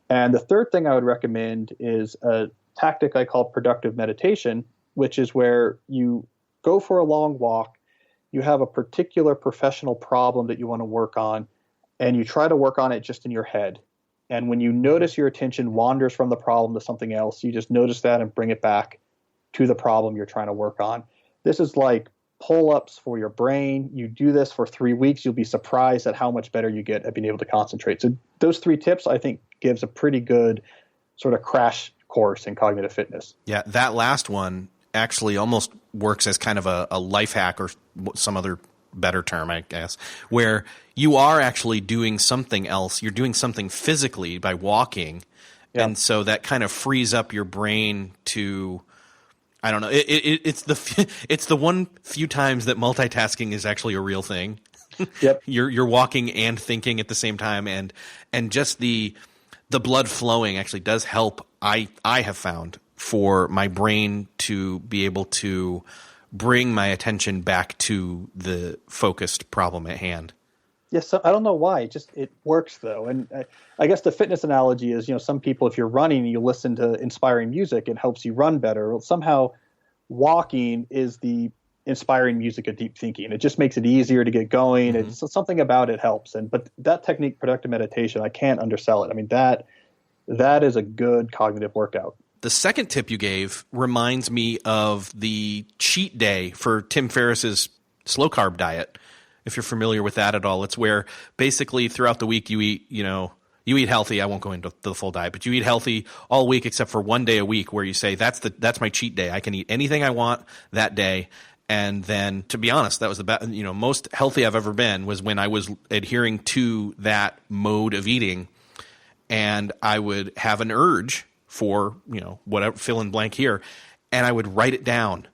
And the third thing I would recommend is a tactic I call productive meditation, which is where you go for a long walk. You have a particular professional problem that you want to work on, and you try to work on it just in your head. And when you notice your attention wanders from the problem to something else, you just notice that and bring it back to the problem you're trying to work on. This is like pull-ups for your brain. You do this for 3 weeks, you'll be surprised at how much better you get at being able to concentrate. So those 3 tips, I think, gives a pretty good sort of crash course in cognitive fitness. Yeah, that last one actually almost works as kind of a life hack or some other better term, I guess, where you are actually doing something else. You're doing something physically by walking. Yep. And so that kind of frees up your brain to, I don't know. It's the one few times that multitasking is actually a real thing. Yep. You're walking and thinking at the same time, and just the blood flowing actually does help. I have found for my brain to be able to bring my attention back to the focused problem at hand. Yes, I don't know why. It works though. And I guess the fitness analogy is, some people, if you're running, you listen to inspiring music, it helps you run better. Well, somehow walking is the inspiring music of deep thinking. It just makes it easier to get going. Mm-hmm. It's something about it helps. But that technique, productive meditation, I can't undersell it. I mean, that is a good cognitive workout. The second tip you gave reminds me of the cheat day for Tim Ferriss's slow carb diet. If you're familiar with that at all, it's where basically throughout the week you eat, you eat healthy. I won't go into the full diet, but you eat healthy all week except for one day a week where you say that's my cheat day. I can eat anything I want that day. And then, to be honest, that was the most healthy I've ever been was when I was adhering to that mode of eating, and I would have an urge for, whatever, fill in blank here, and I would write it down.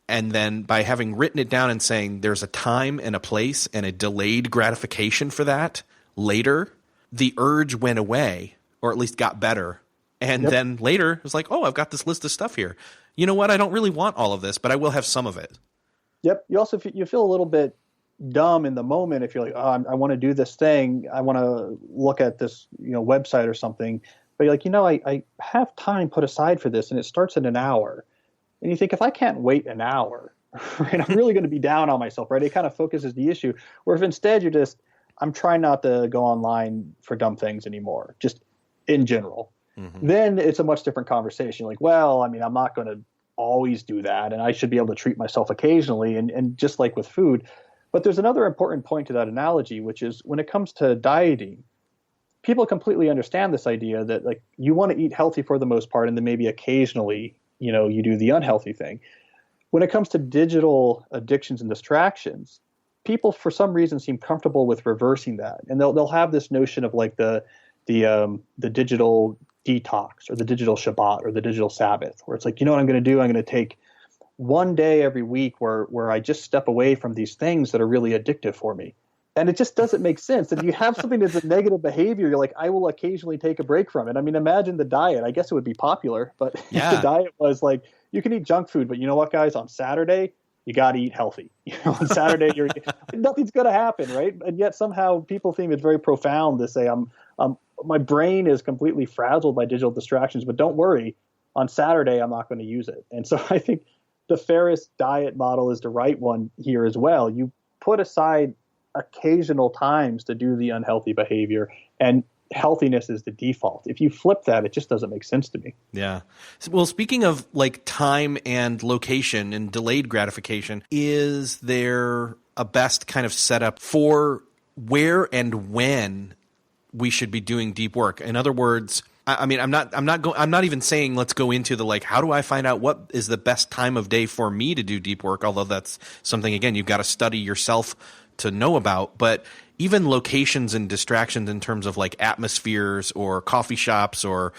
And then by having written it down and saying there's a time and a place and a delayed gratification for that later, the urge went away, or at least got better. And Yep. Then later it was like, oh, I've got this list of stuff here. You know what? I don't really want all of this, but I will have some of it. Yep. You also you feel a little bit dumb in the moment if you're like, oh, I want to do this thing. I want to look at this website or something. But you're like, I have time put aside for this, and it starts in an hour. And you think, if I can't wait an hour, right, I'm really going to be down on myself, right? It kind of focuses the issue. Where if instead I'm trying not to go online for dumb things anymore, just in general. Mm-hmm. Then it's a much different conversation. Like, well, I mean, I'm not going to always do that, and I should be able to treat myself occasionally, and just like with food. But there's another important point to that analogy, which is when it comes to dieting, people completely understand this idea that like you want to eat healthy for the most part, and then maybe occasionally, you do the unhealthy thing. When it comes to digital addictions and distractions, people for some reason seem comfortable with reversing that, and they'll have this notion of like the digital detox or the digital Shabbat or the digital Sabbath, where it's like, what I'm going to do? I'm going to take one day every week where I just step away from these things that are really addictive for me. And it just doesn't make sense. If you have something that's a negative behavior, you're like, I will occasionally take a break from it. I mean, imagine the diet. I guess it would be popular, but if the diet was like, you can eat junk food, but you know what, guys? On Saturday, you got to eat healthy. On Saturday, nothing's going to happen, right? And yet somehow people think it's very profound to say, my brain is completely frazzled by digital distractions, but don't worry, on Saturday, I'm not going to use it. And so I think the Ferris diet model is the right one here as well. You put aside occasional times to do the unhealthy behavior, and healthiness is the default. If you flip that, it just doesn't make sense to me. Yeah. Well, speaking of like time and location and delayed gratification, is there a best kind of setup for where and when we should be doing deep work? In other words, I mean, I'm not even saying let's go into the like, how do I find out what is the best time of day for me to do deep work? Although that's something, again, you've got to study yourself to know about. But even locations and distractions in terms of like atmospheres or coffee shops or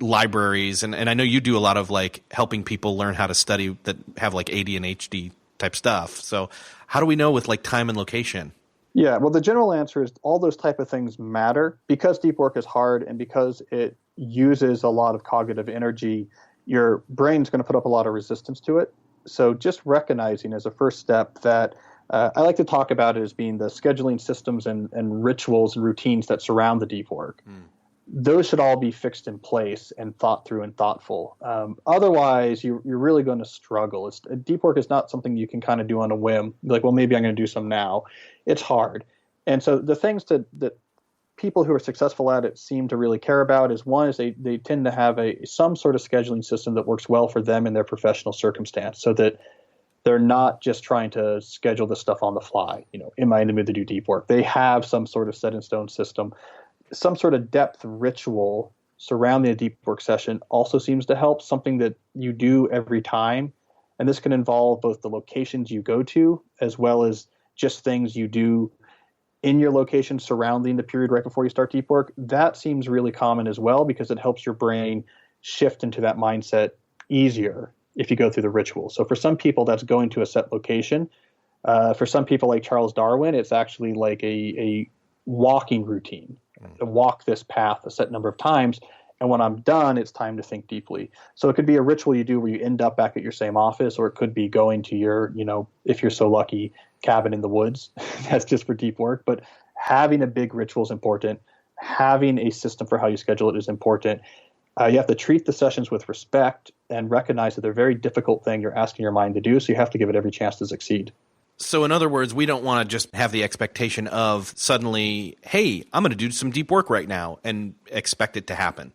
libraries. And I know you do a lot of like helping people learn how to study that have like AD and HD type stuff. So how do we know with like time and location? Yeah, well, the general answer is all those type of things matter. Because deep work is hard and because it uses a lot of cognitive energy, your brain's going to put up a lot of resistance to it. So just recognizing as a first step that I like to talk about it as being the scheduling systems and rituals and routines that surround the deep work. Those should all be fixed in place and thought through and thoughtful. Otherwise, you're really going to struggle. Deep work is not something you can kind of do on a whim. Like, well, maybe I'm going to do some now. It's hard. And so the things that people who are successful at it seem to really care about is, one, is they tend to have some sort of scheduling system that works well for them in their professional circumstance, so that they're not just trying to schedule this stuff on the fly. Am I in the mood to do deep work? They have some sort of set in stone system. Some sort of depth ritual surrounding a deep work session also seems to help, something that you do every time. And this can involve both the locations you go to as well as just things you do in your location surrounding the period right before you start deep work. That seems really common as well, because it helps your brain shift into that mindset easier if you go through the ritual. So for some people, that's going to a set location. For some people like Charles Darwin, it's actually like a walking routine. To walk this path a set number of times, and when I'm done, it's time to think deeply. So it could be a ritual you do where you end up back at your same office, or it could be going to your, if you're so lucky, cabin in the woods. That's just for deep work. But having a big ritual is important. Having a system for how you schedule it is important. You have to treat the sessions with respect and recognize that they're a very difficult thing you're asking your mind to do, so you have to give it every chance to succeed. So in other words, we don't want to just have the expectation of suddenly, hey, I'm going to do some deep work right now and expect it to happen.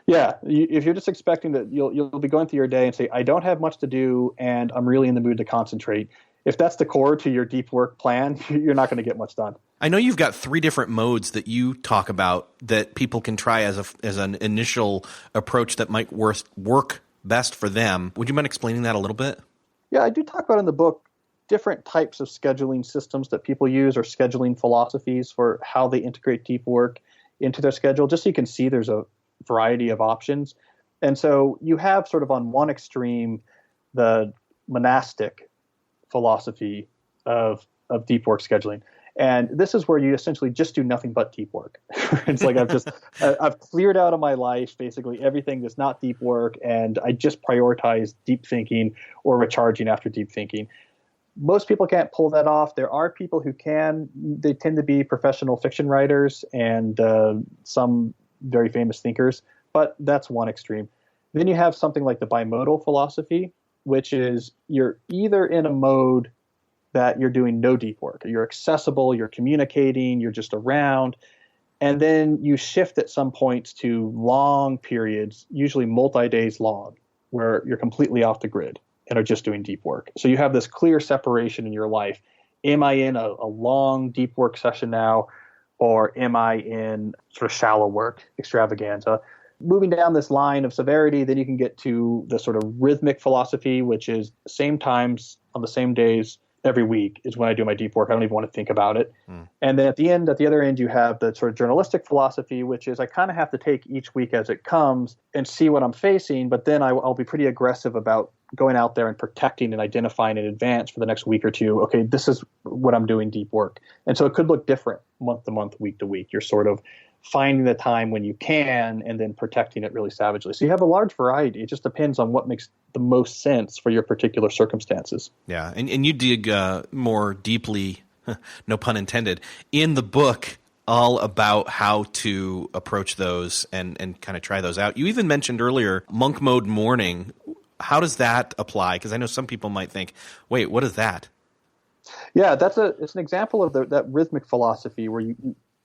Yeah. If you're just expecting that you'll be going through your day and say, I don't have much to do and I'm really in the mood to concentrate. If that's the core to your deep work plan, you're not going to get much done. I know you've got 3 different modes that you talk about that people can try as an initial approach that might work best for them. Would you mind explaining that a little bit? Yeah, I do talk about in the book different types of scheduling systems that people use, or scheduling philosophies for how they integrate deep work into their schedule, just so you can see there's a variety of options. And so you have sort of on one extreme the monastic philosophy of deep work scheduling. And this is where you essentially just do nothing but deep work. It's like I've cleared out of my life basically everything that's not deep work, and I just prioritize deep thinking or recharging after deep thinking. Most people can't pull that off. There are people who can. They tend to be professional fiction writers and some very famous thinkers, but that's one extreme. Then you have something like the bimodal philosophy, which is you're either in a mode that you're doing no deep work. You're accessible, you're communicating, you're just around, and then you shift at some points to long periods, usually multi-days long, where you're completely off the grid and are just doing deep work. So you have this clear separation in your life. Am I in a long deep work session now, or am I in sort of shallow work extravaganza? Moving down this line of severity, then you can get to the sort of rhythmic philosophy, which is same times on the same days, every week is when I do my deep work. I don't even want to think about it. And then at the other end, you have the sort of journalistic philosophy, which is I kind of have to take each week as it comes and see what I'm facing. But then I'll be pretty aggressive about going out there and protecting and identifying in advance for the next week or two. Okay, this is what I'm doing deep work. And so it could look different month to month, week to week. You're sort of finding the time when you can and then protecting it really savagely. So you have a large variety. It just depends on what makes the most sense for your particular circumstances. Yeah, and you dig more deeply, no pun intended, in the book all about how to approach those and kind of try those out. You even mentioned earlier monk mode morning. How does that apply? Because I know some people might think, wait, what is that? Yeah, it's an example of that rhythmic philosophy where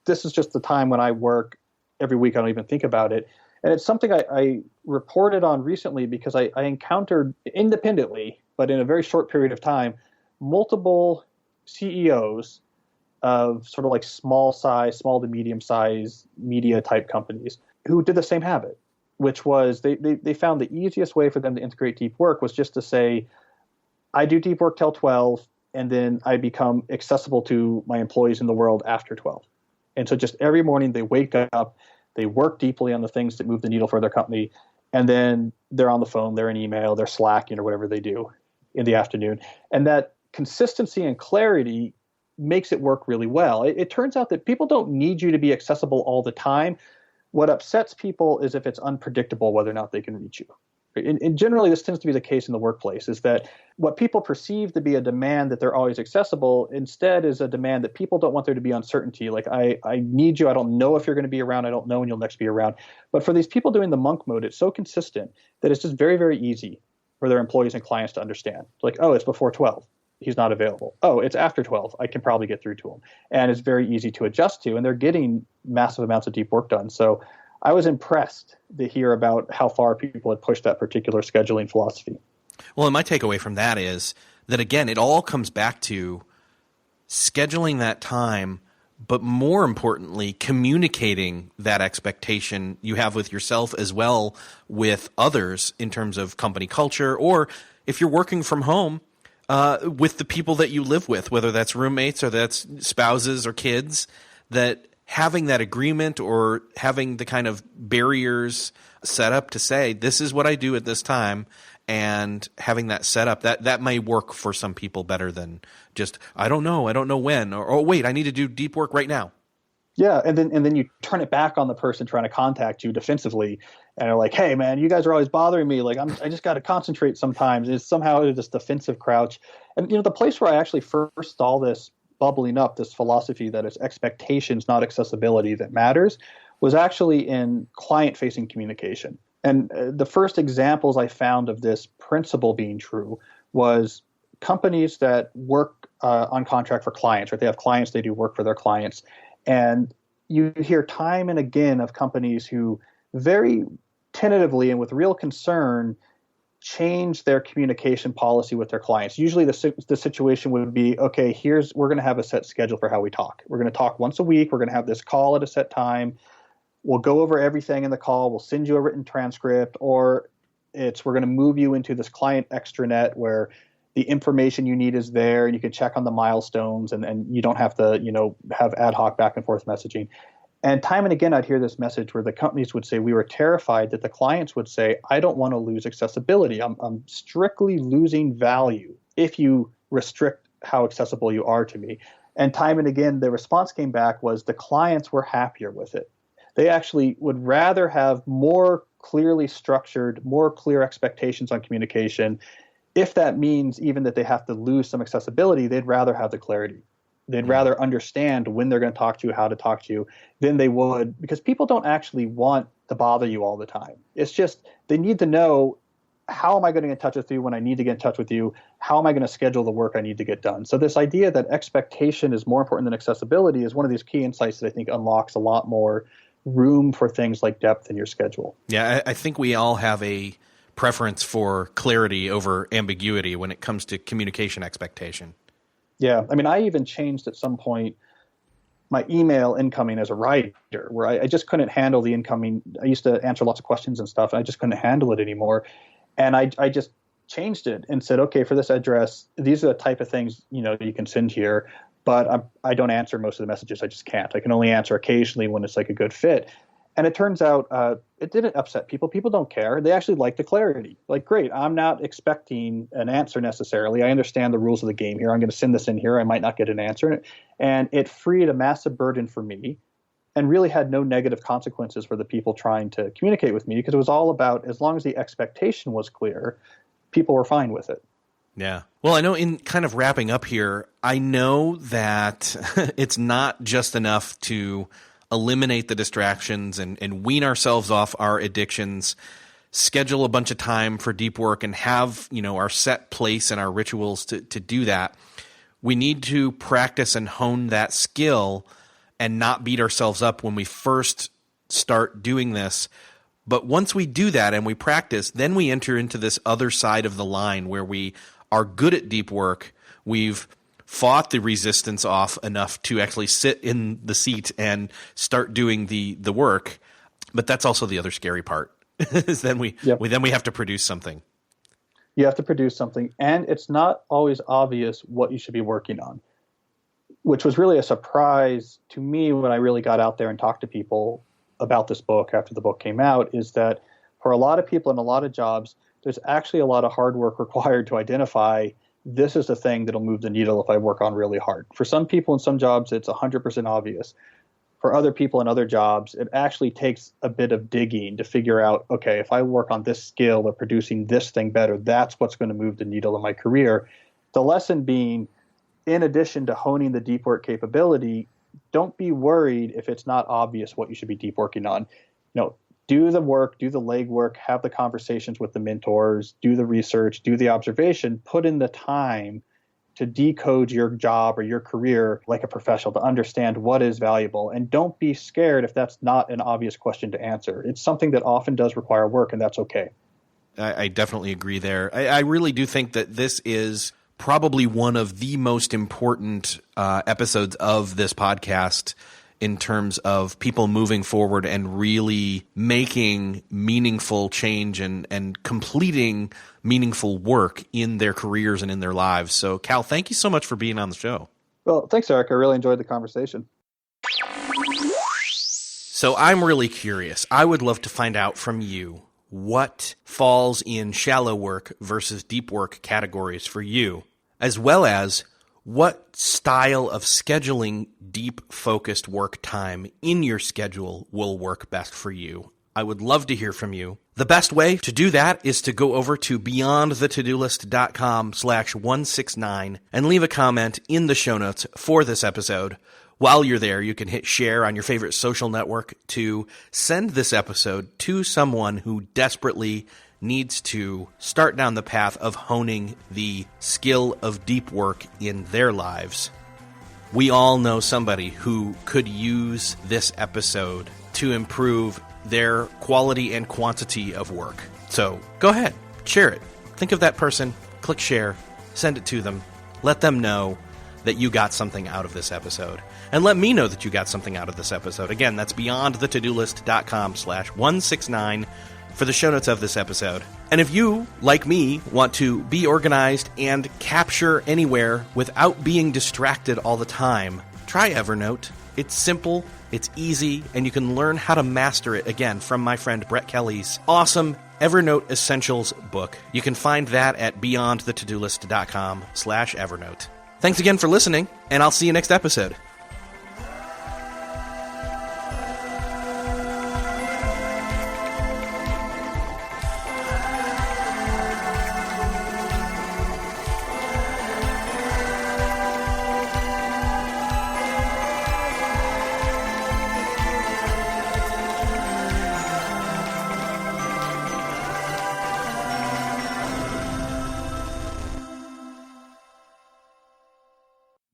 this is just the time when I work every week. I don't even think about it. And it's something I reported on recently because I encountered independently, but in a very short period of time, multiple CEOs of sort of like small to medium size media type companies who did the same habit, which was they found the easiest way for them to integrate deep work was just to say, I do deep work till 12, and then I become accessible to my employees in the world after 12. And so just every morning they wake up, they work deeply on the things that move the needle for their company, and then they're on the phone, they're in email, they're Slacking or whatever they do in the afternoon. And that consistency and clarity makes it work really well. It turns out that people don't need you to be accessible all the time. What upsets people is if it's unpredictable whether or not they can reach you. And generally, this tends to be the case in the workplace, is that what people perceive to be a demand that they're always accessible instead is a demand that people don't want there to be uncertainty. Like, I need you. I don't know if you're going to be around. I don't know when you'll next be around. But for these people doing the monk mode, it's so consistent that it's just very, very easy for their employees and clients to understand. Like, oh, it's before 12. He's not available. Oh, it's after 12. I can probably get through to him. And it's very easy to adjust to. And they're getting massive amounts of deep work done. So I was impressed to hear about how far people had pushed that particular scheduling philosophy. Well, and my takeaway from that is that, again, it all comes back to scheduling that time, but more importantly, communicating that expectation you have with yourself as well with others in terms of company culture, or if you're working from home, with the people that you live with, whether that's roommates or that's spouses or kids, that having that agreement or having the kind of barriers set up to say, this is what I do at this time, and having that set up, that may work for some people better than just, I don't know when, or, oh, wait, I need to do deep work right now. Yeah, and then you turn it back on the person trying to contact you defensively, and they're like, "Hey, man, you guys are always bothering me. Like, I just got to concentrate sometimes." It's somehow this defensive crouch, and the place where I actually first saw this bubbling up, this philosophy that it's expectations, not accessibility, that matters, was actually in client-facing communication. And the first examples I found of this principle being true was companies that work on contract for clients, right? They have clients, they do work for their clients. And you hear time and again of companies who very tentatively and with real concern change their communication policy with their clients. Usually the situation would be, okay, we're going to have a set schedule for how we talk. We're going to talk once a week. We're going to have this call at a set time. We'll go over everything in the call. We'll send you a written transcript, or we're going to move you into this client extranet where the information you need is there, and you can check on the milestones, and you don't have to, have ad hoc back and forth messaging. And time and again, I'd hear this message where the companies would say, we were terrified that the clients would say, I don't want to lose accessibility. I'm strictly losing value if you restrict how accessible you are to me. And time and again, the response came back was the clients were happier with it. They actually would rather have more clearly structured, more clear expectations on communication. If that means even that they have to lose some accessibility, they'd rather have the clarity. They'd rather understand when they're going to talk to you, how to talk to you, than they would, because people don't actually want to bother you all the time. It's just they need to know, how am I going to get in touch with you when I need to get in touch with you? How am I going to schedule the work I need to get done? So this idea that expectation is more important than accessibility is one of these key insights that I think unlocks a lot more room for things like depth in your schedule. Yeah, I think we all have a preference for clarity over ambiguity when it comes to communication expectation. Yeah. I mean, I even changed at some point my email incoming as a writer, where I just couldn't handle the incoming. I used to answer lots of questions and stuff, and I just couldn't handle it anymore. And I just changed it and said, okay, for this address, these are the type of things, you can send here, but I don't answer most of the messages. I just can't. I can only answer occasionally when it's like a good fit. And it turns out it didn't upset people. People don't care. They actually like the clarity. Like, great, I'm not expecting an answer necessarily. I understand the rules of the game here. I'm going to send this in here. I might not get an answer. And it freed a massive burden for me and really had no negative consequences for the people trying to communicate with me, because it was all about, as long as the expectation was clear, people were fine with it. Yeah. Well, I know, in kind of wrapping up here, I know that it's not just enough to eliminate the distractions and wean ourselves off our addictions, schedule a bunch of time for deep work, and have, our set place and our rituals to do that. We need to practice and hone that skill and not beat ourselves up when we first start doing this. But once we do that and we practice, then we enter into this other side of the line where we are good at deep work. We've fought the resistance off enough to actually sit in the seat and start doing the work. But that's also the other scary part, is then we have to produce something. You have to produce something, and it's not always obvious what you should be working on, which was really a surprise to me when I really got out there and talked to people about this book after the book came out, is that for a lot of people in a lot of jobs, there's actually a lot of hard work required to identify, this is the thing that'll move the needle if I work on really hard. For some people in some jobs, it's 100% obvious. For other people in other jobs, it actually takes a bit of digging to figure out, okay, if I work on this skill of producing this thing better, that's what's going to move the needle in my career. The lesson being, in addition to honing the deep work capability, don't be worried if it's not obvious what you should be deep working on. Do the work, do the legwork, have the conversations with the mentors, do the research, do the observation, put in the time to decode your job or your career like a professional, to understand what is valuable. And don't be scared if that's not an obvious question to answer. It's something that often does require work, and that's okay. I definitely agree there. I really do think that this is probably one of the most important episodes of this podcast in terms of people moving forward and really making meaningful change and completing meaningful work in their careers and in their lives. So, Cal, thank you so much for being on the show. Well, thanks, Eric. I really enjoyed the conversation. So I'm really curious. I would love to find out from you what falls in shallow work versus deep work categories for you, as well as what style of scheduling deep-focused work time in your schedule will work best for you. I would love to hear from you. The best way to do that is to go over to beyondthetodolist.com/169 and leave a comment in the show notes for this episode. While you're there, you can hit share on your favorite social network to send this episode to someone who desperately needs to start down the path of honing the skill of deep work in their lives. We all know somebody who could use this episode to improve their quality and quantity of work. So go ahead, share it. Think of that person, click share, send it to them, let them know that you got something out of this episode. And let me know that you got something out of this episode. Again, that's beyondthetodolist.com/169 for the show notes of this episode. And if you, like me, want to be organized and capture anywhere without being distracted all the time, try Evernote. It's simple, it's easy, and you can learn how to master it, again, from my friend Brett Kelly's awesome Evernote Essentials book. You can find that at beyondthetodolist.com/Evernote. Thanks again for listening, and I'll see you next episode.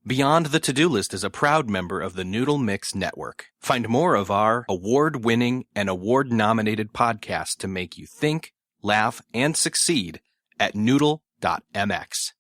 Beyond the To-Do List is a proud member of the Noodle Mix Network. Find more of our award-winning and award-nominated podcasts to make you think, laugh, and succeed at noodle.mx.